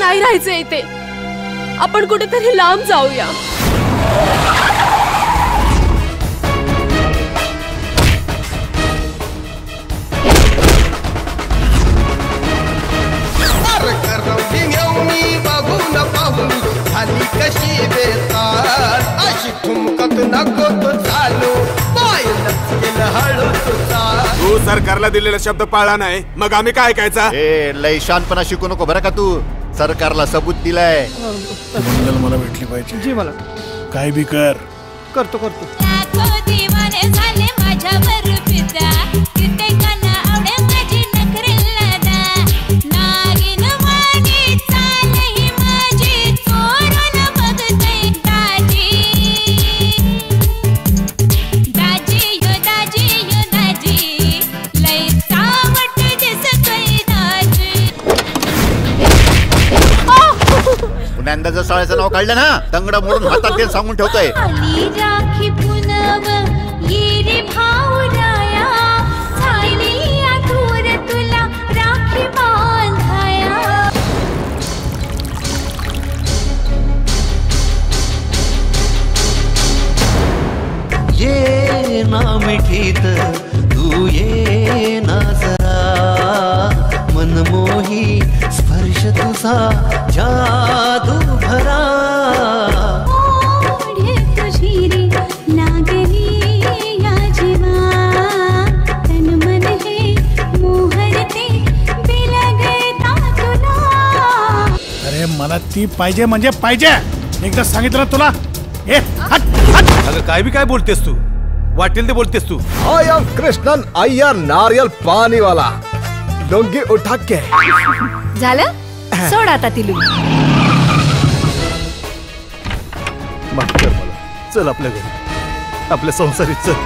नाही राहायचं इथे, आपण कुठेतरी लांब जाऊया. कशी बेतात अशी ठुमकत नको तो चालू तू सरकारला दिलेला शब्द पाळला नाही, मग आम्ही काय ऐकायचा? लय शानपणा शिकू नको बरं का तू. सरकारला सबूत दिलाय. मंगल मला भेटली पाहिजे. जी मला काय बी कर. करतो करतो. पुण्यांदाचं शाळेचं नाव काढलं ना, दंगड मोडून हातात देऊन सांगून ठेवतोय. राखी पुनव ये रे भावराया, झाली आठवण तुला राखी बांधाया. ये ना मिठीत तू ये ना जरा, मनमोही स्पर्श तुझा जादू भरा. तुझी रे लागली या जीवा, तन मन हे मोहरते बिलगता तुला. अरे मला ती पाहिजे म्हणजे पाहिजे. एकदा सांगितलं तुला. ए हट हट. अगं काय बी काय बोलतेस तू, वाटेल ते बोलतेस तू. आई एम कृष्णन अय्यर नारियल पानी वाला, लुंगी उठा के. झालं, सोड आता ती लुंगी. माफ कर मला. चल आपल्या घरी, आपल्या संसारीत चल.